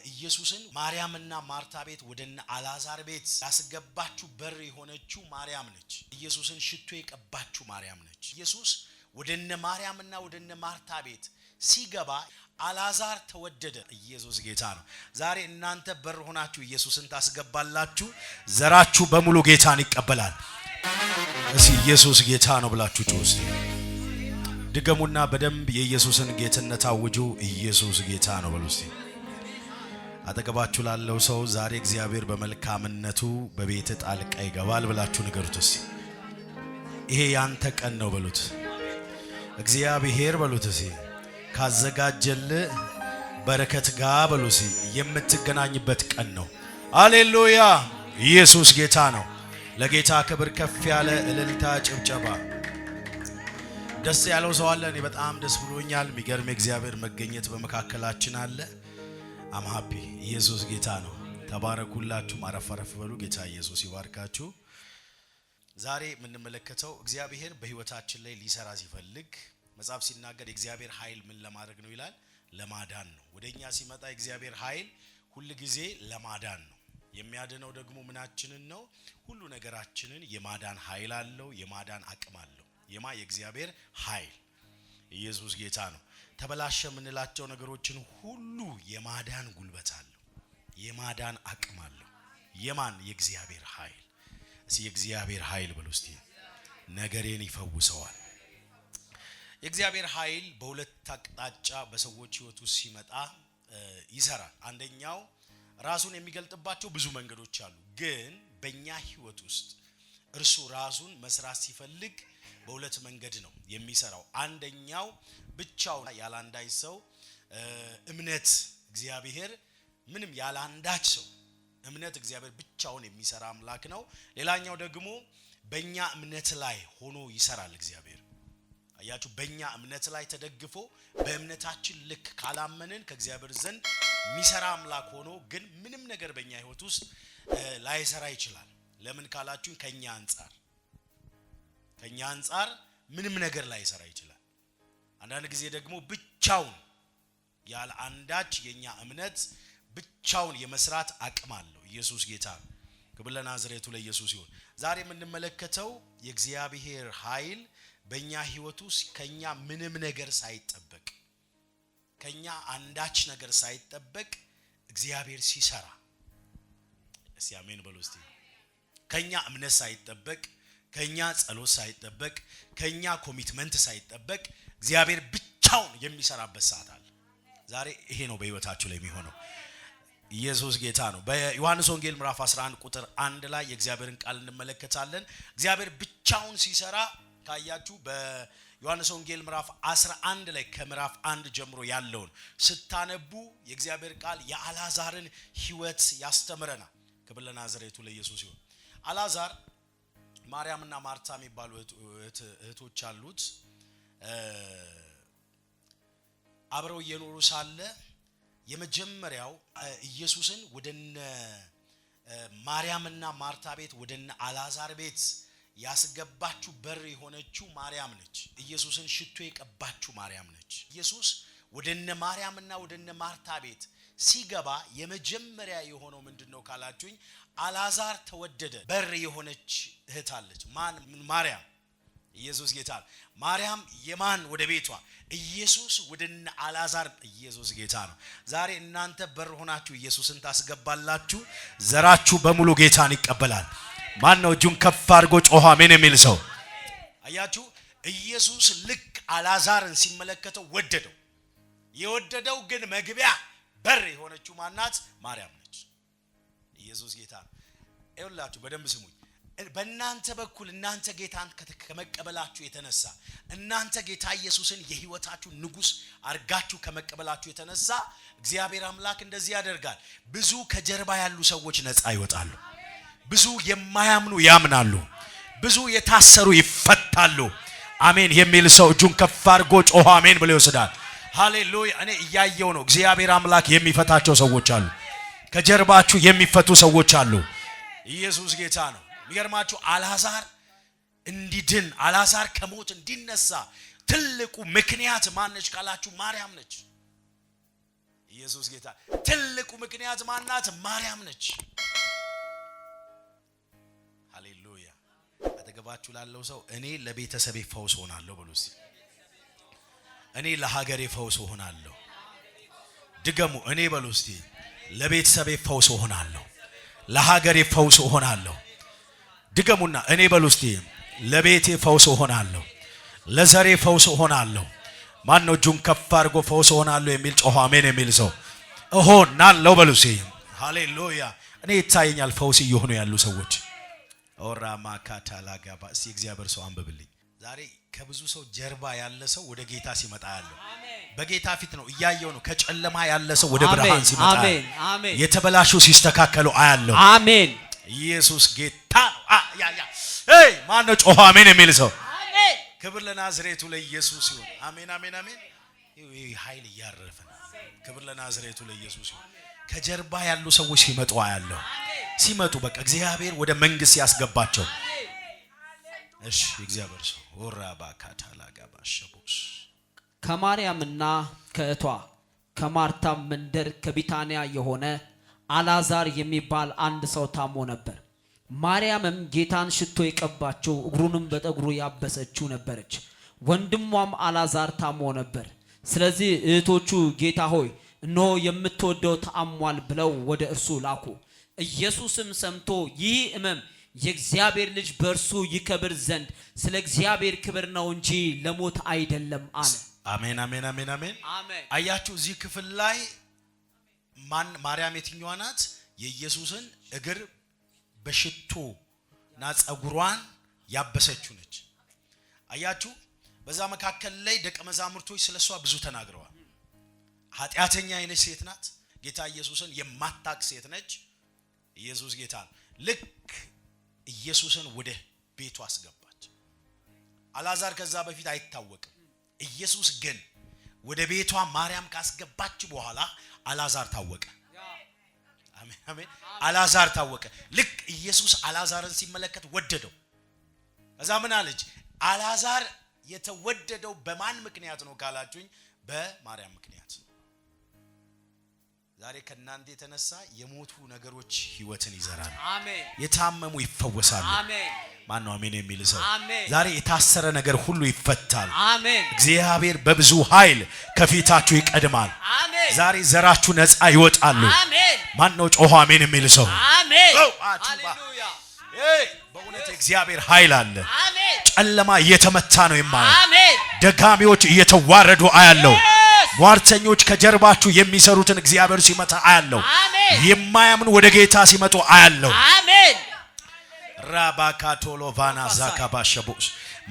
ኢየሱስን ማርያምና ማርታ ቤት ወደነ አልዓዛር ቤት ያስገባችሁ በር የሆነችው ማርያም ነች። ኢየሱስን ሽቶ የቀባችሁ ማርያም ነች። ኢየሱስ ወደነ ማርያምና ወደነ ማርታ ቤት ሲገባ አልዓዛር ተወደደ። ኢየሱስ ጌታ ነው። ዛሬ እናንተ በር ሆናችሁ ኢየሱስን ታስገባላችሁ፣ ዘራችሁ በሙሉ ጌታን ይቀበላል። እሺ ኢየሱስ ጌታ ነው ብላችሁ ጮስ ድገሙና በደንብ የኢየሱስን ጌትነት አውጁ። ኢየሱስ ጌታ ነው በሉ እስቲ። አጠገባችሁ ላለው ሰው ዛሬ እግዚአብሔር በመልካምነቱ በቤት ጣልቃ ይገባል ብላችሁ ንገሩት እስቲ። ይሄ ያንተ ቀን ነው በሉት። እግዚአብሔር በሉት እስቲ ካዘጋጀል በረከት ጋር በሉ እስቲ የምትገናኝበት ቀን ነው። ሃሌሉያ! ኢየሱስ ጌታ ነው። ለጌታ ክብር ከፍ ያለ እልልታ ጭብጨባ። ደስ ያለው ሰው አለ? እኔ በጣም ደስ ብሎኛል። የሚገርም እግዚአብሔር መገኘት በመካከላችን አለ። አም ሃፒ። ኢየሱስ ጌታ ነው። ተባረኩላችሁ። ማረፈረፍ በሉ። ጌታ ኢየሱስ ይባርካችሁ። ዛሬ የምንመለከተው እግዚአብሔር በህይወታችን ላይ ሊሰራ ሲፈልግ መጽሐፍ ሲናገር የእግዚአብሔር ኃይል ምን ለማድረግ ነው ይላል? ለማዳን ነው። ወደኛ ሲመጣ የእግዚአብሔር ኃይል ሁሉ ጊዜ ለማዳን ነው። የሚያድነው ደግሞ ምናችንን ነው? ሁሉ ነገራችንን የማዳን ኃይል አለው፣ የማዳን አቅም አለው። የእግዚአብሔር ኃይል። ኢየሱስ ጌታ ነው። ተበላሸ የምንላቸው ነገሮችን ሁሉ የማዳን ጉልበት አለው፣ የማዳን አቅም አለው። የማን? የእግዚአብሔር ኃይል። እስቲ የእግዚአብሔር ኃይል ብሎ እስቲ ነገሬን ይፈውሰዋል። የእግዚአብሔር ኃይል በሁለት አቅጣጫ በሰዎች ህይወት ውስጥ ሲመጣ ይሰራል። አንደኛው ራሱን የሚገልጥባቸው ብዙ መንገዶች አሉ። ግን በእኛ ህይወት ውስጥ እርሱ ራሱን መስራት ሲፈልግ በሁለት መንገድ ነው የሚሰራው። አንደኛው ብቻውን ያላንዳች ሰው እምነት እግዚአብሔር ምንም ያላንዳች ሰው እምነት እግዚአብሔር ብቻውን የሚሰራ አምላክ ነው። ሌላኛው ደግሞ በእኛ እምነት ላይ ሆኖ ይሰራል እግዚአብሔር። አያችሁ፣ በእኛ እምነት ላይ ተደግፎ በእምነታችን ልክ ካላመንን ከእግዚአብሔር ዘንድ የሚሰራ አምላክ ሆኖ ግን ምንም ነገር በእኛ ህይወት ውስጥ ላይሰራ ይችላል። ለምን ካላችሁ ከኛ አንፃር ምንም ነገር ላይሰራ ይችላል። አንዳንድ ጊዜ ደግሞ ብቻውን ያለ አንዳች የኛ እምነት ብቻውን የመስራት አቅም አለው። ኢየሱስ ጌታ ነው። ክብር ለናዝሬቱ ለኢየሱስ ይሁን። ዛሬ የምንመለከተው የእግዚአብሔር ኃይል በእኛ ህይወት ውስጥ ከኛ ምንም ነገር ሳይጠበቅ ከኛ አንዳች ነገር ሳይጠበቅ እግዚአብሔር ሲሰራ። እስቲ አሜን በሉ እስቲ። ከኛ እምነት ሳይጠበቅ፣ ከኛ ጸሎት ሳይጠበቅ፣ ከኛ ኮሚትመንት ሳይጠበቅ እግዚአብሔር ብቻውን የሚሰራበት ሰዓት አለ። ዛሬ ይሄ ነው በህይወታችሁ ላይ የሚሆነው። ኢየሱስ ጌታ ነው። በዮሐንስ ወንጌል ምዕራፍ 11 ቁጥር 1 ላይ የእግዚአብሔርን ቃል እንመለከታለን። እግዚአብሔር ብቻውን ሲሰራ ካያችሁ በዮሐንስ ወንጌል ምዕራፍ 11 ላይ ከምዕራፍ 1 ጀምሮ ያለውን ስታነቡ የእግዚአብሔር ቃል የአልዓዛርን ህይወት ያስተምረናል። ክብር ለናዝሬቱ ለኢየሱስ ይሁን። አልዓዛር ማርያምና ማርታ የሚባሉ እህቶች አሉት። አብረው እየኖሩ ሳለ የመጀመሪያው ኢየሱስን ወደነ ማርያምና ማርታ ቤት ወደነ አልዓዛር ቤት ያስገባችሁ በር የሆነችው ማርያም ነች። ኢየሱስን ሽቶ የቀባችሁ ማርያም ነች። ኢየሱስ ወደነ ማርያምና ወደነ ማርታ ቤት ሲገባ የመጀመሪያ የሆነው ምንድነው ካላችሁኝ፣ አልዓዛር ተወደደ። በር የሆነች እህት አለች። ማን? ማርያም። ኢየሱስ ጌታ ነው። ማርያም የማን? ወደ ቤቷ። ኢየሱስ ወደነ አልዓዛር። ኢየሱስ ጌታ ነው። ዛሬ እናንተ በር ሆናችሁ ኢየሱስን ታስገባላችሁ፣ ዘራችሁ በሙሉ ጌታን ይቀበላል። ማን ነው እጁን ከፍ አድርጎ ጮኸ አሜን የሚል ሰው? አያችሁ፣ ኢየሱስ ልክ አልዓዛርን ሲመለከተው ወደደው። የወደደው ግን መግቢያ በር የሆነችው ማናት? ማርያም ነች። ኢየሱስ ጌታ ነው። ይኸውላችሁ በደንብ ስሙኝ። በእናንተ በኩል እናንተ ጌታን ከመቀበላችሁ የተነሳ እናንተ ጌታ ኢየሱስን የህይወታችሁ ንጉስ አርጋችሁ ከመቀበላችሁ የተነሳ እግዚአብሔር አምላክ እንደዚህ ያደርጋል። ብዙ ከጀርባ ያሉ ሰዎች ነፃ ይወጣሉ። ብዙ የማያምኑ ያምናሉ። ብዙ የታሰሩ ይፈታሉ። አሜን የሚል ሰው እጁን ከፍ አድርጎ ጮኸ አሜን ብሎ ይወስዳል። ሃሌሉያ። እኔ እያየው ነው። እግዚአብሔር አምላክ የሚፈታቸው ሰዎች አሉ። ከጀርባችሁ የሚፈቱ ሰዎች አሉ። ኢየሱስ ጌታ ነው። የሚገርማችሁ አልዓዛር እንዲድን አልዓዛር ከሞት እንዲነሳ ትልቁ ምክንያት ማነች ካላችሁ ማርያም ነች። ኢየሱስ ጌታ ትልቁ ምክንያት ማናት? ማርያም ነች። ሃሌሉያ። አጠገባችሁ ላለው ሰው እኔ ለቤተሰቤ ፈውስ ሆናለሁ ብሉ እስቲ። እኔ ለሀገሬ ፈውስ ሆናለሁ። ድገሙ። እኔ በሉ እስቲ ለቤተሰቤ ፈውስ ሆናለሁ፣ ለሀገሬ ፈውስ ሆናለሁ። ድገሙና እኔ በሉ እስቲ ለቤቴ ፈውስ ሆናለሁ፣ ለዘሬ ፈውስ ሆናለሁ። ማን ነው እጁን ከፍ አድርጎ ፈውስ ሆናለሁ የሚል ጮህ አሜን የሚል ሰው? እሆናለሁ በሉ እስቲ። ሃሌሉያ። እኔ ይታየኛል ፈውስ እየሆኑ ያሉ ሰዎች። ኦራማ ካታላጋባ እስቲ እግዚአብሔር ሰው አንብብልኝ። ዛሬ ከብዙ ሰው ጀርባ ያለ ሰው ወደ ጌታ ሲመጣ ያለው በጌታ ፊት ነው እያየው ነው። ከጨለማ ያለ ሰው ወደ ብርሃን ሲመጣ አሜን። የተበላሹ ሲስተካከሉ አያለው። አሜን። ኢየሱስ ጌታ ነው። ማን ነው ጮህ አሜን የሚል ሰው? አሜን። ክብር ለናዝሬቱ ለኢየሱስ ይሁን። አሜን አሜን አሜን። ይሄ ኃይል ያረፈ ክብር ለናዝሬቱ ለኢየሱስ ይሁን። ከጀርባ ያሉ ሰዎች ሲመጡ አያለው። ሲመጡ በቃ እግዚአብሔር ወደ መንግስት ያስገባቸው። እሺ እግዚአብሔር ሰው ወራባ ካታላጋባ ሸቦስ ከማርያምና ከእቷ ከማርታ መንደር ከቢታንያ የሆነ አላዛር የሚባል አንድ ሰው ታሞ ነበር። ማርያምም ጌታን ሽቶ የቀባችው እግሩንም በጠጉሩ ያበሰችው ነበረች። ወንድሟም አላዛር ታሞ ነበር። ስለዚህ እህቶቹ ጌታ ሆይ እነሆ የምትወደው ተአሟል ብለው ወደ እርሱ ላኩ። ኢየሱስም ሰምቶ ይህ ሕመም የእግዚአብሔር ልጅ በእርሱ ይከብር ዘንድ ስለ እግዚአብሔር ክብር ነው እንጂ ለሞት አይደለም አለ። አሜን አሜን አሜን አሜን። አያችሁ እዚህ ክፍል ላይ ማርያም የትኛዋ ናት? የኢየሱስን እግር በሽቶና ጸጉሯን ያበሰችው ነች። አያችሁ በዛ መካከል ላይ ደቀ መዛሙርቶች ስለሷ ብዙ ተናግረዋል። ኃጢአተኛ አይነች ሴት ናት። ጌታ ኢየሱስን የማታቅ ሴት ነች። ኢየሱስ ጌታ ልክ ኢየሱስን ወደ ቤቱ አስገባች። አላዛር ከዛ በፊት አይታወቅም። ኢየሱስ ግን ወደ ቤቷ ማርያም ካስገባች በኋላ አላዛር ታወቀ። አሜን አሜን። አላዛር ታወቀ። ልክ ኢየሱስ አላዛርን ሲመለከት ወደደው። ከዛ ምን አለች? አላዛር የተወደደው በማን ምክንያት ነው ካላችሁኝ፣ በማርያም ምክንያት ነው። ዛሬ ከናንተ የተነሳ የሞቱ ነገሮች ህይወትን ይዘራሉ። አሜን። የታመሙ ይፈወሳሉ። አሜን። ማን ነው አሜን የሚል ሰው? ዛሬ የታሰረ ነገር ሁሉ ይፈታል። አሜን። እግዚአብሔር በብዙ ኃይል ከፊታችሁ ይቀድማል። አሜን። ዛሬ ዘራችሁ ነፃ ይወጣሉ። አሜን። ማን ነው ጮህ አሜን የሚል ሰው? አሜን። ሃሌሉያ። በእውነት እግዚአብሔር ኃይል አለ። አሜን። ጨለማ እየተመታ ነው የማየው። አሜን። ደጋሚዎች እየተዋረዱ አያለው። ሟርተኞች ከጀርባችሁ የሚሰሩትን እግዚአብሔር ሲመታ አያለው። የማያምኑ ወደ ጌታ ሲመጡ አያለው። አሜን። ራባካቶሎቫና ዛካባሸቦስ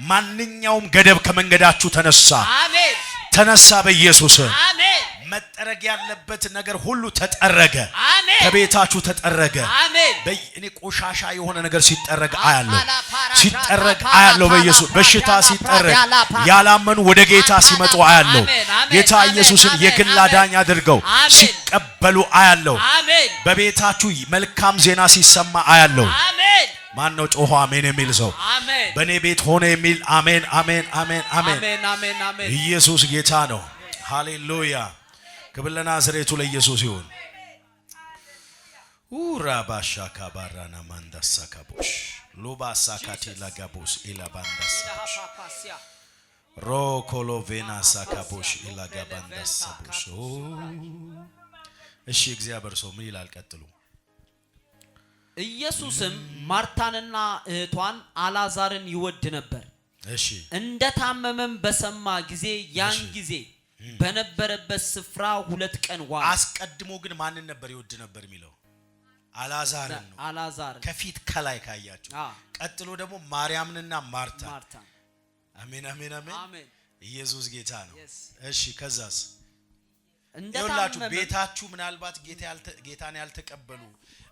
ማንኛውም ገደብ ከመንገዳችሁ ተነሳ። አሜን። ተነሳ በኢየሱስ አሜን። መጠረግ ያለበት ነገር ሁሉ ተጠረገ። አሜን። ከቤታችሁ ተጠረገ። አሜን። እኔ ቆሻሻ የሆነ ነገር ሲጠረግ አያለው። ሲጠረግ አያለው በኢየሱስ በሽታ ሲጠረግ ያላመኑ ወደ ጌታ ሲመጡ አያለው። ጌታ ኢየሱስን የግል አዳኝ አድርገው ሲቀበሉ አያለው። በቤታችሁ መልካም ዜና ሲሰማ አያለው። አሜን። ማን ነው ጮህ አሜን የሚል ሰው? አሜን። በኔ ቤት ሆነ የሚል አሜን አሜን አሜን አሜን አሜን አሜን። ኢየሱስ ጌታ ነው። ሃሌሉያ። ክብር ለናዝሬቱ ለኢየሱስ ይሁን። ኡራባሻ ካባራና ማንዳሳ ካቦሽ ሉባሳ ካቲላ ጋቦስ ኢላባንዳሳ ሮኮሎቬና ሳካቦሽ ኢላጋባንዳሳ ቦሽ። እሺ እግዚአብሔር ሰው ምን ይላል? ቀጥሉ። ኢየሱስም ማርታንና እህቷን አላዛርን ይወድ ነበር። እሺ እንደታመመም በሰማ ጊዜ ያን ጊዜ በነበረበት ስፍራ 2 ቀን ዋለ። አስቀድሞ ግን ማንን ነበር ይወድ ነበር የሚለው? አላዛርን ነው። አላዛርን ከፊት ከላይ ካያችሁ። ቀጥሎ ደግሞ ማርያምንና ማርታ። አሜን አሜን አሜን። ኢየሱስ ጌታ ነው። እሺ ከዛስ? እንደታመመ ቤታችሁ ምናልባት ጌታን ያልተቀበሉ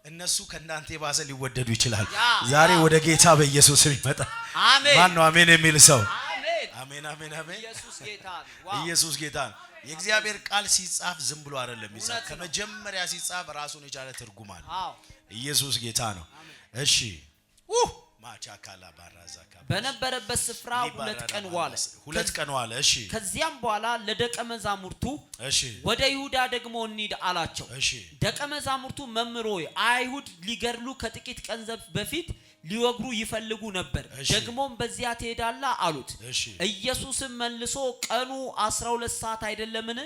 እነሱ ከእናንተ የባሰ ሊወደዱ ይችላል። ዛሬ ወደ ጌታ በኢየሱስ ስም ይመጣ። አሜን። ማን ነው አሜን የሚል ሰው? አሜን አሜን አሜን። ኢየሱስ ጌታ ነው። የእግዚአብሔር ቃል ሲጻፍ ዝም ብሎ አይደለም ይጻፍ። ከመጀመሪያ ሲጻፍ ራሱን የቻለ ትርጉም አለ። ኢየሱስ ጌታ ነው። እሺ ማቻካላ ባራዛካ በነበረበት ስፍራ 2 ቀን ዋለ። 2 ቀን ዋለ። እሺ ከዚያም በኋላ ለደቀ መዛሙርቱ እሺ ወደ ይሁዳ ደግሞ እንሂድ አላቸው። እሺ ደቀ መዛሙርቱ መምህር ሆይ አይሁድ ሊገድሉ ከጥቂት ቀን በፊት ሊወግሩ ይፈልጉ ነበር፣ ደግሞም በዚያ ትሄዳለህ አሉት። ኢየሱስም መልሶ ቀኑ 12 ሰዓት አይደለምን?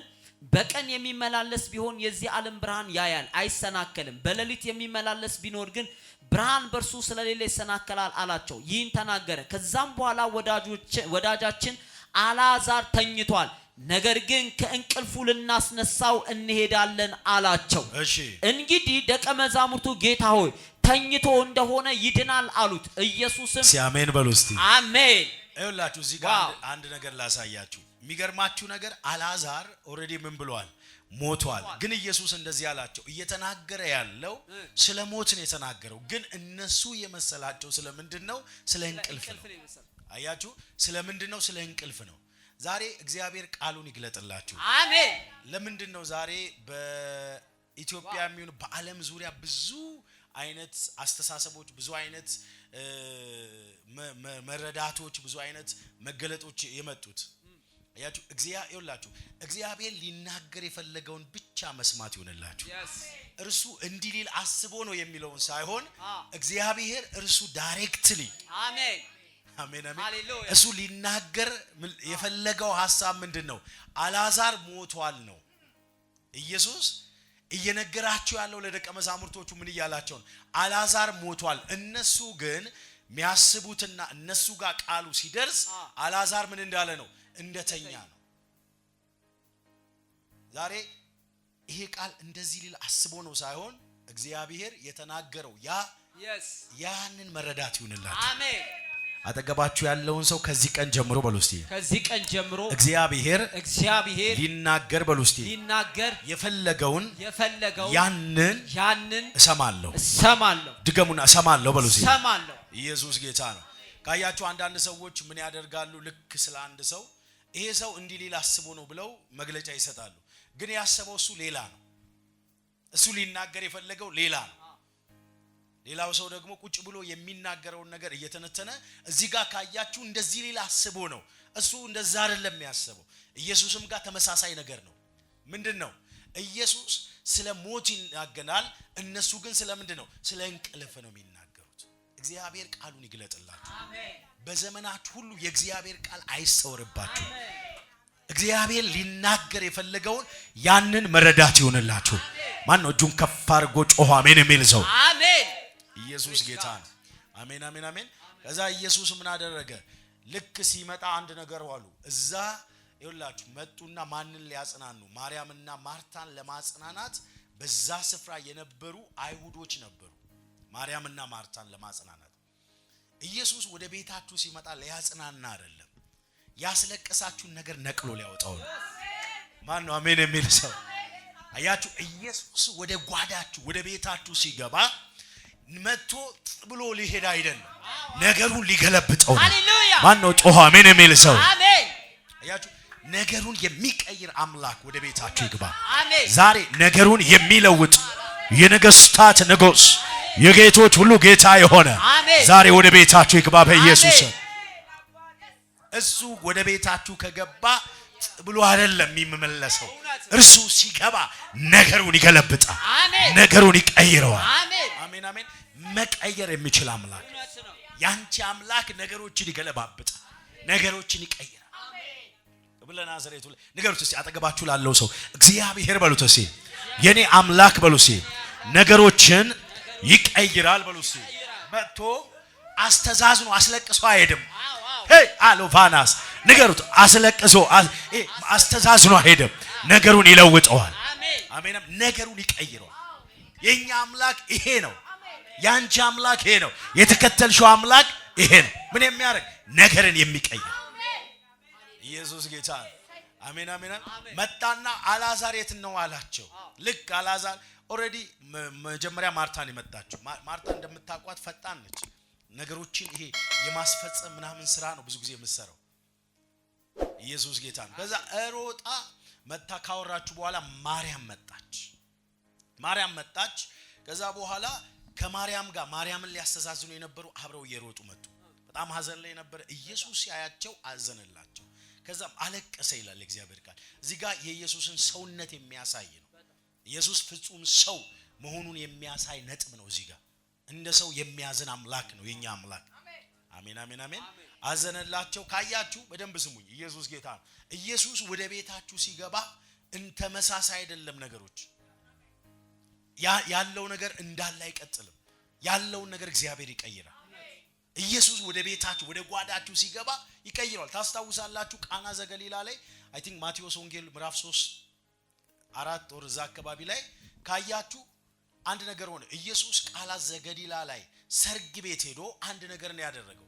በቀን የሚመላለስ ቢሆን የዚህ ዓለም ብርሃን ያያል አይሰናከልም፣ በሌሊት የሚመላለስ ቢኖር ግን ብርሃን በርሱ ስለሌለ ይሰናከላል አላቸው። ይህን ተናገረ። ከዛም በኋላ ወዳጃችን አልዓዛር ተኝቷል፣ ነገር ግን ከእንቅልፉ ልናስነሳው እንሄዳለን አላቸው። እንግዲህ ደቀ መዛሙርቱ ጌታ ሆይ ተኝቶ እንደሆነ ይድናል አሉት። ኢየሱስም ሲአሜን በሉ እስቲ አሜን። አይውላችሁ እዚህ ጋር አንድ ነገር ላሳያችሁ። የሚገርማችሁ ነገር አልዓዛር ኦሬዲ ምን ብሏል? ሞቷል። ግን ኢየሱስ እንደዚህ አላቸው። እየተናገረ ያለው ስለ ሞት ነው የተናገረው፣ ግን እነሱ የመሰላቸው ስለምንድነው? ስለ እንቅልፍ ነው። አያችሁ፣ ስለምንድነው? ስለ እንቅልፍ ነው። ዛሬ እግዚአብሔር ቃሉን ይግለጥላችሁ። አሜን። ለምንድነው ዛሬ በኢትዮጵያ የሚሆን በዓለም ዙሪያ ብዙ አይነት አስተሳሰቦች፣ ብዙ አይነት መረዳቶች፣ ብዙ አይነት መገለጦች የመጡት? አያችሁ፣ እግዚአብሔር ሊናገር የፈለገውን ብቻ መስማት ይሆንላችሁ። እርሱ እንዲህ ሊል አስቦ ነው የሚለውን ሳይሆን እግዚአብሔር እርሱ ዳይሬክትሊ አሜን አሜን አሜን እሱ ሊናገር የፈለገው ሐሳብ ምንድነው? አልዓዛር ሞቷል ነው። ኢየሱስ እየነገራቸው ያለው ለደቀ መዛሙርቶቹ ምን እያላቸው ነው? አልዓዛር ሞቷል። እነሱ ግን የሚያስቡትና እነሱ ጋር ቃሉ ሲደርስ አልዓዛር ምን እንዳለ ነው? እንደተኛ ነው። ዛሬ ይሄ ቃል እንደዚህ ሊል አስቦ ነው ሳይሆን እግዚአብሔር የተናገረው ያንን መረዳት ይሁንላችሁ። አሜን። አጠገባችሁ ያለውን ሰው ከዚህ ቀን ጀምሮ በሉ እስቲ፣ ከዚህ ቀን ጀምሮ እግዚአብሔር ሊናገር በሉ እስቲ፣ ሊናገር የፈለገውን ያንን እሰማለሁ። ድገሙና እሰማለሁ በሉ እስቲ። ኢየሱስ ጌታ ነው። ካያችሁ አንዳንድ ሰዎች ምን ያደርጋሉ? ልክ ስለ አንድ ሰው ይሄ ሰው እንዲህ ሊል አስቦ ነው ብለው መግለጫ ይሰጣሉ። ግን ያሰበው እሱ ሌላ ነው። እሱ ሊናገር የፈለገው ሌላ ነው። ሌላው ሰው ደግሞ ቁጭ ብሎ የሚናገረውን ነገር እየተነተነ እዚህ ጋር ካያችሁ እንደዚህ ሊል አስቦ ነው። እሱ እንደዛ አይደለም የሚያስበው። ኢየሱስም ጋር ተመሳሳይ ነገር ነው። ምንድነው? ኢየሱስ ስለ ሞት ይናገራል፣ እነሱ ግን ስለ ምንድነው? ስለ እንቅልፍ ነው የሚናገሩት። እግዚአብሔር ቃሉን ይግለጥላችሁ። አሜን። በዘመናችሁ ሁሉ የእግዚአብሔር ቃል አይሰወርባችሁ። እግዚአብሔር ሊናገር የፈለገውን ያንን መረዳት ይሆንላችሁ። ማን ነው እጁን ከፍ አድርጎ ጮህ አሜን የሚል ሰው? አሜን። ኢየሱስ ጌታ ነው። አሜን አሜን አሜን። ከዛ ኢየሱስ ምን አደረገ? ልክ ሲመጣ አንድ ነገር ዋሉ። እዛ ይኸውላችሁ መጡና ማንን ሊያጽናኑ? ማርያምና ማርታን ለማጽናናት በዛ ስፍራ የነበሩ አይሁዶች ነበሩ። ማርያምና ማርታን ለማጽናናት ኢየሱስ ወደ ቤታችሁ ሲመጣ ሊያጽናና አይደለም፣ ያስለቀሳችሁን ነገር ነቅሎ ሊያወጣው ነው። ማን ነው አሜን የሚል ሰው? አያችሁ፣ ኢየሱስ ወደ ጓዳችሁ ወደ ቤታችሁ ሲገባ መጥቶ ብሎ ሊሄድ አይደለም፣ ነገሩን ሊገለብጠው ነው። ሃሌሉያ! ማን ነው ጮህ አሜን የሚል ሰው? አሜን። አያችሁ፣ ነገሩን የሚቀይር አምላክ ወደ ቤታችሁ ይግባ። አሜን። ዛሬ ነገሩን የሚለውጥ የነገስታት ንጉስ የጌቶች ሁሉ ጌታ የሆነ ዛሬ ወደ ቤታችሁ ይግባ በኢየሱስ ስም። እሱ ወደ ቤታችሁ ከገባ ብሎ አይደለም የሚመለሰው። እርሱ ሲገባ ነገሩን ይገለብጣል፣ ነገሩን ይቀይረዋል። አሜን አሜን። መቀየር የሚችል አምላክ ያንቺ አምላክ ነገሮችን ይገለባብጣል፣ ነገሮችን ይቀይራል። ብለና ዘሬቱ ነገሮች እስቲ አጠገባችሁ ላለው ሰው እግዚአብሔር በሉት እስቲ፣ የኔ አምላክ በሉ እስቲ፣ ነገሮችን ይቀይራል በሉ እስቲ። መጥቶ አስተዛዝኖ አስለቅሶ አይሄድም። ሄይ አሎቫናስ ንገሩት፣ አስለቅሶ አስተዛዝኖ አይሄድም፣ ነገሩን ይለውጠዋል። አሜን። ነገሩን ይቀይረዋል። የኛ አምላክ ይሄ ነው። ያንቺ አምላክ ይሄ ነው። የተከተልሽው አምላክ ይሄ ነው። ምን የሚያደርግ ነገርን የሚቀይር ኢየሱስ ጌታ ነው። አሜን አሜን። መጣና አልዓዛር የት ነው አላቸው። ልክ አልዓዛር ኦሬዲ መጀመሪያ ማርታን የመጣችው ማርታ እንደምታውቋት ፈጣን ነች። ነገሮችን ይሄ የማስፈጸም ምናምን ስራ ነው ብዙ ጊዜ የምትሰራው። ኢየሱስ ጌታ ነው። ከዛ ሮጣ መጣ። ካወራችሁ በኋላ ማርያም መጣች። ከዛ በኋላ ከማርያም ጋር ማርያምን ሊያስተዛዝኑ የነበሩ አብረው እየሮጡ መጡ። በጣም ሐዘን ላይ ነበር። ኢየሱስ ሲያያቸው አዘነላቸው። ከዛም አለቀሰ ይላል እግዚአብሔር ቃል። እዚህ ጋር የኢየሱስን ሰውነት የሚያሳይ ነው። ኢየሱስ ፍጹም ሰው መሆኑን የሚያሳይ ነጥብ ነው። እዚህ ጋር እንደ ሰው የሚያዝን አምላክ ነው የኛ አምላክ። አሜን አሜን አሜን። አዘነላቸው። ካያችሁ በደንብ ስሙኝ። ኢየሱስ ጌታ ነው። ኢየሱስ ወደ ቤታችሁ ሲገባ ተመሳሳይ አይደለም ነገሮች። ያለው ነገር እንዳለ አይቀጥልም። ያለውን ነገር እግዚአብሔር ይቀይራል። ኢየሱስ ወደ ቤታችሁ ወደ ጓዳችሁ ሲገባ ይቀይራል። ታስታውሳላችሁ ቃና ዘገሊላ ላይ አይ ቲንክ ማቴዎስ ወንጌል ምዕራፍ 3:4 ወር እዛ አካባቢ ላይ ካያችሁ አንድ ነገር ሆነ። ኢየሱስ ቃና ዘገሊላ ላይ ሰርግ ቤት ሄዶ አንድ ነገር ነው ያደረገው።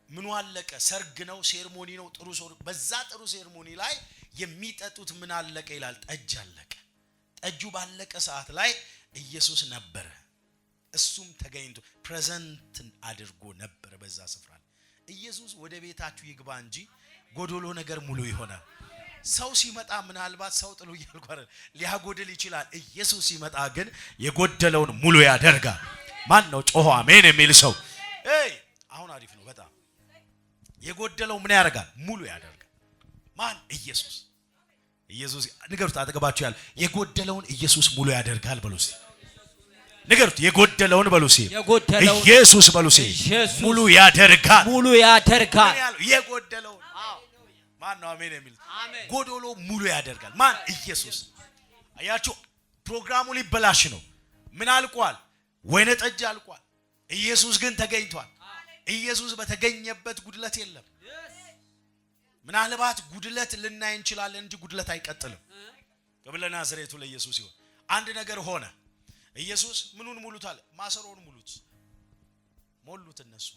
ምኑ አለቀ? ሰርግ ነው፣ ሴርሞኒ ነው፣ ጥሩ ሰው። በዛ ጥሩ ሴርሞኒ ላይ የሚጠጡት ምን አለቀ ይላል? ጠጅ አለቀ። ጠጁ ባለቀ ሰዓት ላይ ኢየሱስ ነበረ። እሱም ተገኝቶ ፕሬዘንት አድርጎ ነበር በዛ ስፍራ። ኢየሱስ ወደ ቤታችሁ ይግባ እንጂ ጎዶሎ ነገር ሙሉ ይሆናል። ሰው ሲመጣ ምናልባት ሰው ጥሎ ይልቋል ሊያጎድል ይችላል። ኢየሱስ ሲመጣ ግን የጎደለውን ሙሉ ያደርጋል። ማን ነው ጮሆ አሜን የሚል ሰው? አሁን አሪፍ ነው በጣም። የጎደለው ምን ያደርጋል? ሙሉ ያደርጋል። ማን? ኢየሱስ። ኢየሱስ ንገሩት አጠገባችሁ ያለ የጎደለውን ኢየሱስ ሙሉ ያደርጋል በሉ እስቲ። ንገሩት የጎደለውን በሉ እስቲ። ኢየሱስ በሉ እስቲ። ሙሉ ያደርጋል። ሙሉ ያደርጋል። የጎደለውን ማን ነው አሜን የሚል? ጎዶሎ ሙሉ ያደርጋል። ማን? ኢየሱስ። አያችሁ ፕሮግራሙ ሊበላሽ ነው። ምን አልቋል? ወይነ ጠጅ አልቋል። ኢየሱስ ግን ተገኝቷል። ኢየሱስ በተገኘበት ጉድለት የለም። ምናልባት ጉድለት ልናይ እንችላለን እንጂ ጉድለት አይቀጥልም። ከብለና ናዝሬቱ ለኢየሱስ ይሁን። አንድ ነገር ሆነ። ኢየሱስ ምኑን ሙሉታል? ማሰሮውን ሙሉት። ሞሉት። እነሱ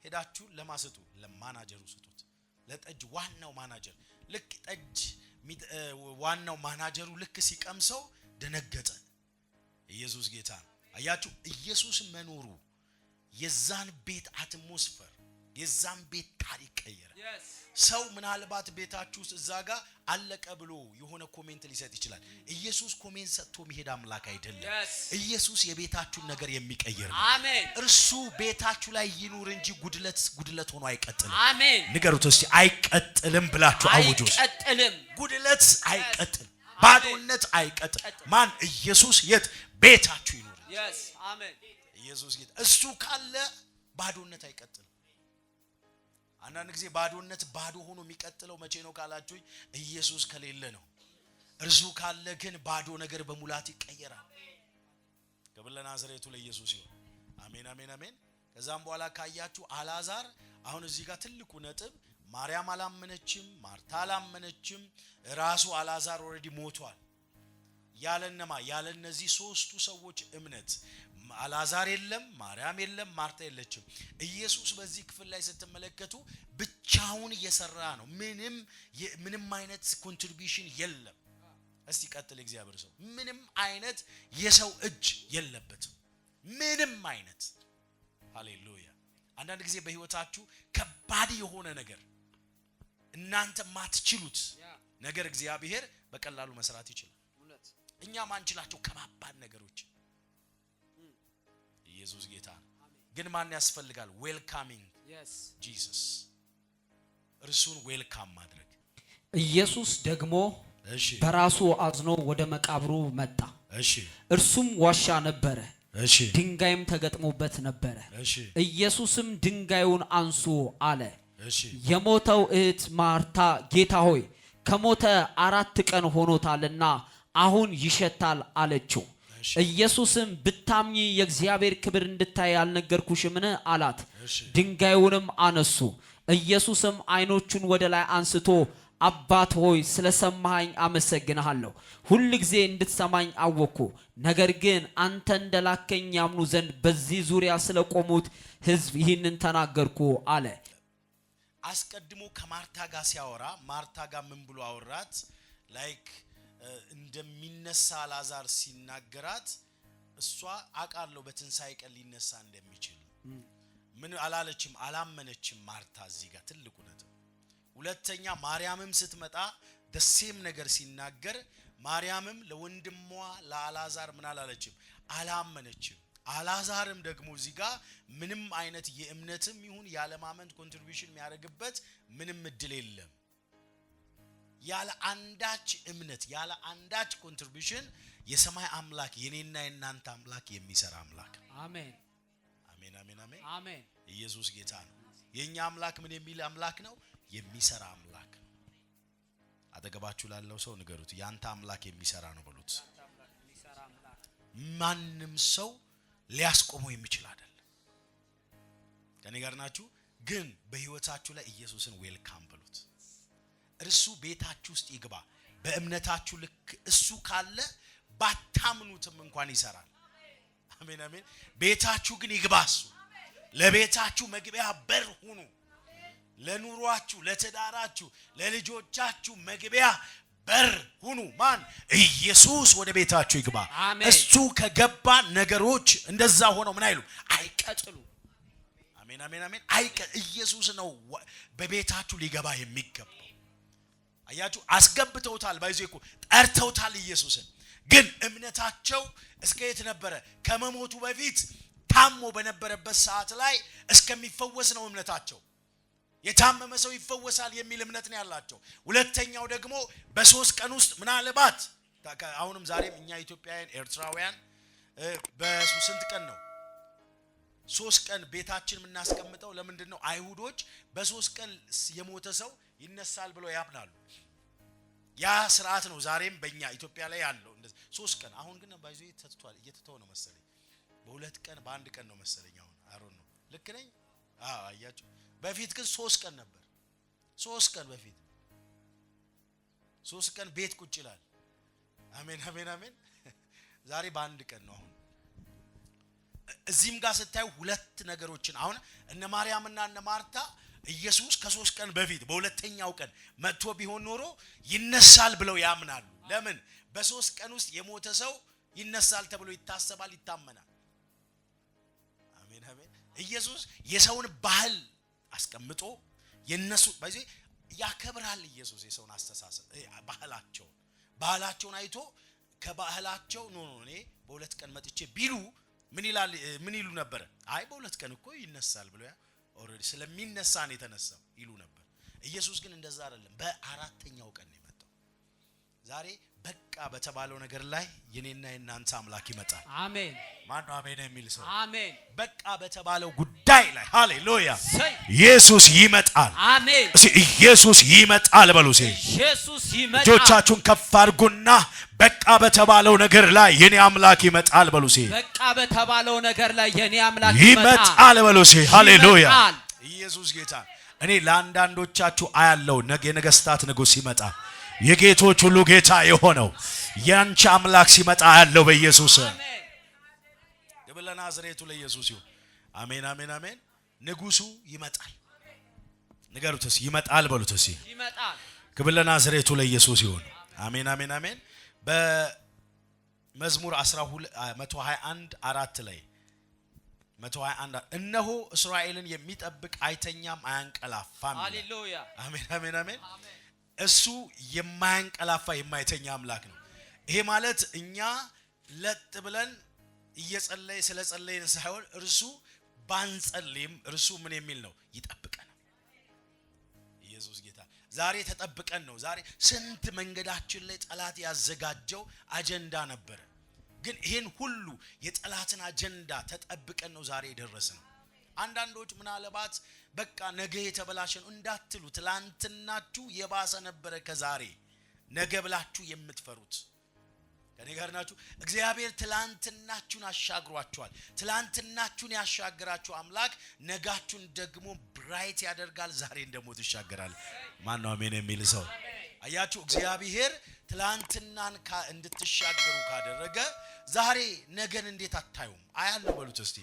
ሄዳችሁ ለማስጡ ለማናጀሩ ስጡት። ለጠጅ ዋናው ማናጀር ልክ ጠጅ ዋናው ማናጀሩ ልክ ሲቀምሰው ደነገጠ። ኢየሱስ ጌታ ነው። አያችሁ ኢየሱስ መኖሩ የዛን ቤት አትሞስፈር የዛን ቤት ታሪክ ቀየረ። ሰው ምናልባት ቤታችሁ ውስጥ እዛ ጋር አለቀ ብሎ የሆነ ኮሜንት ሊሰጥ ይችላል። ኢየሱስ ኮሜንት ሰጥቶ የሚሄድ አምላክ አይደለም። ኢየሱስ የቤታችሁን ነገር የሚቀይር ነው። አሜን። እርሱ ቤታችሁ ላይ ይኑር እንጂ ጉድለት ሆኖ አይቀጥልም። አሜን። ንገሩት እስቲ አይቀጥልም ብላችሁ አውጁ። አይቀጥልም። ጉድለት አይቀጥልም። ባዶነት አይቀጥልም። ማን? ኢየሱስ የት ቤታችሁ ይኑር። አሜን። ኢየሱስ ጌታ። እሱ ካለ ባዶነት አይቀጥልም። አንዳንድ ጊዜ ባዶነት ባዶ ሆኖ የሚቀጥለው መቼ ነው ካላችሁኝ ኢየሱስ ከሌለ ነው። እርሱ ካለ ግን ባዶ ነገር በሙላት ይቀየራል። ከብለ ናዝሬቱ ለኢየሱስ ይሁን። አሜን አሜን አሜን። ከዛም በኋላ ካያችሁ አልዓዛር አሁን እዚህ ጋር ትልቁ ነጥብ ማርያም አላመነችም፣ ማርታ አላመነችም። ራሱ አልዓዛር ኦሬዲ ሞቷል። ያለ እነዚህ ሶስቱ ሰዎች እምነት አልዓዛር የለም፣ ማርያም የለም፣ ማርታ የለችም። ኢየሱስ በዚህ ክፍል ላይ ስትመለከቱ ብቻውን እየሰራ ነው። ምንም አይነት ኮንትሪቢዩሽን የለም። እስቲ ቀጥል እግዚአብሔር ሰው። ምንም አይነት የሰው እጅ የለበትም። ምንም አይነት ሃሌሉያ። አንዳንድ ጊዜ በህይወታችሁ ከባድ የሆነ ነገር እናንተ ማትችሉት ነገር እግዚአብሔር በቀላሉ መስራት ይችላል። እኛ ማንችላቸው ከባባድ ነገሮች ኢየሱስ ጌታ ነው። ግን ማን ያስፈልጋል? ዌልካሚንግ ጂሰስ። እርሱን ዌልካም ማድረግ። ኢየሱስ ደግሞ በራሱ አዝኖ ወደ መቃብሩ መጣ። እርሱም ዋሻ ነበረ፣ ድንጋይም ተገጥሞበት ነበረ። ኢየሱስም ድንጋዩን አንሱ አለ። የሞተው እህት ማርታ ጌታ ሆይ ከሞተ 4 ቀን ሆኖታልና አሁን ይሸታል አለችው። ኢየሱስም ብታምኚ የእግዚአብሔር ክብር እንድታይ ያልነገርኩሽምን አላት። ድንጋዩንም አነሱ። ኢየሱስም አይኖቹን ወደ ላይ አንስቶ አባት ሆይ ስለሰማኸኝ አመሰግንሃለሁ። ሁል ጊዜ እንድትሰማኝ አወቅኩ። ነገር ግን አንተ እንደላከኝ ያምኑ ዘንድ በዚህ ዙሪያ ስለቆሙት ሕዝብ ይህንን ተናገርኩ አለ። አስቀድሞ ከማርታ ጋር ሲያወራ ማርታ ጋር ምን ብሎ አወራት? ላይክ እንደሚነሳ አልዓዛር ሲናገራት እሷ አቃለው በትንሳኤ ቀን ሊነሳ እንደሚችል ምን አላለችም፣ አላመነችም። ማርታ እዚህ ጋር ትልቁ ነጥብ። ሁለተኛ ማርያምም ስትመጣ ደሴም ነገር ሲናገር ማርያምም ለወንድሟ ለአልዓዛር ምን አላለችም፣ አላመነችም። አላዛርም ደግሞ እዚህ ጋር ምንም አይነት የእምነትም ይሁን ያለማመን ኮንትሪቢዩሽን የሚያደርግበት ምንም እድል የለም። ያለ አንዳች እምነት ያለ አንዳች ኮንትሪቢዩሽን የሰማይ አምላክ የኔና የናንተ አምላክ የሚሰራ አምላክ። አሜን አሜን አሜን አሜን አሜን። ኢየሱስ ጌታ ነው። የኛ አምላክ ምን የሚል አምላክ ነው? የሚሰራ አምላክ ነው። አጠገባችሁ ላለው ሰው ንገሩት፣ ያንተ አምላክ የሚሰራ ነው በሉት። ማንም ሰው ሊያስቆመው የሚችል አይደለም። ከኔ ጋር ናችሁ? ግን በህይወታችሁ ላይ ኢየሱስን ዌልካም በሉት። እርሱ ቤታችሁ ውስጥ ይግባ። በእምነታችሁ ልክ እሱ ካለ ባታምኑትም እንኳን ይሰራል። አሜን አሜን። ቤታችሁ ግን ይግባ እሱ። ለቤታችሁ መግቢያ በር ሁኑ። ለኑሯችሁ፣ ለትዳራችሁ፣ ለልጆቻችሁ መግቢያ በር ሁኑ። ማን? ኢየሱስ ወደ ቤታችሁ ይግባ። እሱ ከገባ ነገሮች እንደዛ ሆነው ምን አይሉ አይቀጥሉ። አሜን አሜን አሜን። ኢየሱስ ነው በቤታችሁ ሊገባ የሚገባው። አያችሁ፣ አስገብተውታል፣ ባይዘይኩ ጠርተውታል ኢየሱስን። ግን እምነታቸው እስከ የት ነበረ? ከመሞቱ በፊት ታሞ በነበረበት ሰዓት ላይ እስከሚፈወስ ነው እምነታቸው። የታመመ ሰው ይፈወሳል የሚል እምነት ነው ያላቸው። ሁለተኛው ደግሞ በ3 ቀን ውስጥ ምናልባት አሁንም ዛሬም እኛ ኢትዮጵያውያን ኤርትራውያን በስንት ቀን ነው 3 ቀን ቤታችን የምናስቀምጠው? ለምንድን ነው? አይሁዶች በ3 ቀን የሞተ ሰው ይነሳል ብለው ያምናሉ። ያ ስርዓት ነው ዛሬም በእኛ ኢትዮጵያ ላይ ያለው እንደዚህ 3 ቀን። አሁን ግን ባይዞ ተትቷል፣ እየተተው ነው መሰለኝ። በ2 ቀን በ1 ቀን ነው መሰለኝ አሁን። አሮን ነው ልክ ነኝ? አያችሁ፣ በፊት ግን 3 ቀን ነበር። 3 ቀን በፊት 3 ቀን ቤት ቁጭ ይላል። አሜን አሜን አሜን። ዛሬ በ1 ቀን ነው አሁን። እዚህም ጋር ስታዩ 2 ነገሮችን አሁን እነ ማርያምና እነ ማርታ ኢየሱስ ከ3 ቀን በፊት በሁለተኛው ቀን መጥቶ ቢሆን ኖሮ ይነሳል ብለው ያምናሉ። ለምን? በ3 ቀን ውስጥ የሞተ ሰው ይነሳል ተብሎ ይታሰባል፣ ይታመናል። አሜን አሜን። ኢየሱስ የሰውን ባህል አስቀምጦ የነሱ ባይዚ ያከብራል። ኢየሱስ የሰውን አስተሳሰብ ባህላቸውን አይቶ ከባህላቸው ኖ እኔ በ2 ቀን መጥቼ ቢሉ ምን ይሉ ነበር? አይ በ2 ቀን እኮ ይነሳል ብሎ ኦሬዲ ስለሚነሳ ነው የተነሳው ይሉ ነበር። ኢየሱስ ግን እንደዛ አይደለም። በ4ኛው ቀን ነው የመጣው። ዛሬ በቃ በተባለው ነገር ላይ የኔና የናንተ አምላክ ይመጣል። አሜን። ማን አሜን የሚል ሰው? አሜን። በቃ በተባለው ጉዳይ ላይ ሃሌሉያ ኢየሱስ ይመጣል። አሜን። እሺ ኢየሱስ ይመጣል በሉ። ኢየሱስ ይመጣል። እጆቻችሁን ከፍ አድርጉና በቃ በተባለው ነገር ላይ የኔ አምላክ ይመጣል በሉ። በቃ በተባለው ነገር ላይ የኔ አምላክ ይመጣል በሉ። ሃሌሉያ ኢየሱስ ጌታ። እኔ ለአንዳንዶቻችሁ አያለው የነገስታት ንጉስ ይመጣል፣ የጌቶች ሁሉ ጌታ የሆነው ያንቺ አምላክ ሲመጣ ያለው በኢየሱስ አሜን። ክብር ለናዝሬቱ ለኢየሱስ ይሁን። አሜን አሜን አሜን። ንጉሱ ይመጣል። ንገሩትስ ይመጣል በሉትስ ይመጣል። ክብር ለናዝሬቱ ለኢየሱስ ይሁን። አሜን አሜን አሜን። በመዝሙር 121:4 ላይ 121 እነሆ እስራኤልን የሚጠብቅ አይተኛም አያንቀላፋም። ሃሌሉያ አሜን አሜን አሜን። እሱ የማያንቀላፋ የማይተኛ አምላክ ነው። ይሄ ማለት እኛ ለጥ ብለን ስለጸለይን ሳይሆን እርሱ ባንጸልይም እርሱ ምን የሚል ነው? ይጠብቀናል። ኢየሱስ ጌታ። ዛሬ ተጠብቀን ነው። ዛሬ ስንት መንገዳችን ላይ ጠላት ያዘጋጀው አጀንዳ ነበር። ግን ይሄን ሁሉ የጠላትን አጀንዳ ተጠብቀን ነው ዛሬ የደረስነው። አንዳንዶች ምናልባት በቃ ነገ የተበላሸ ነው እንዳትሉ፣ ትላንትናችሁ የባሰ ነበረ ከዛሬ ነገ ብላችሁ የምትፈሩት ከኔ ጋር ናችሁ። እግዚአብሔር ትላንትናችሁን አሻግሯችኋል። ትላንትናችሁን ያሻግራችሁ አምላክ ነጋችሁን ደግሞ ብራይት ያደርጋል። ዛሬ ደግሞ ትሻገራል። ማን ነው አሜን የሚል ሰው? አያችሁ፣ እግዚአብሔር ትላንትናን እንድትሻገሩ ካደረገ ዛሬ ነገን እንዴት አታዩም? አያለው በሉት እስቲ።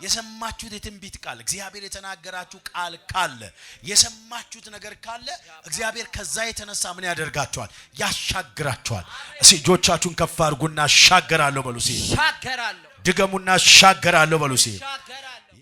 የሰማችሁት የትንቢት ቃል እግዚአብሔር የተናገራችሁ ቃል ካለ የሰማችሁት ነገር ካለ እግዚአብሔር ከዛ የተነሳ ምን ያደርጋችኋል? ያሻግራችኋል። እስቲ እጆቻችሁን ከፍ አድርጉና ሻገራለሁ በሉ። እስቲ ሻገራለሁ። ድገሙና ሻገራለሁ በሉ። እስቲ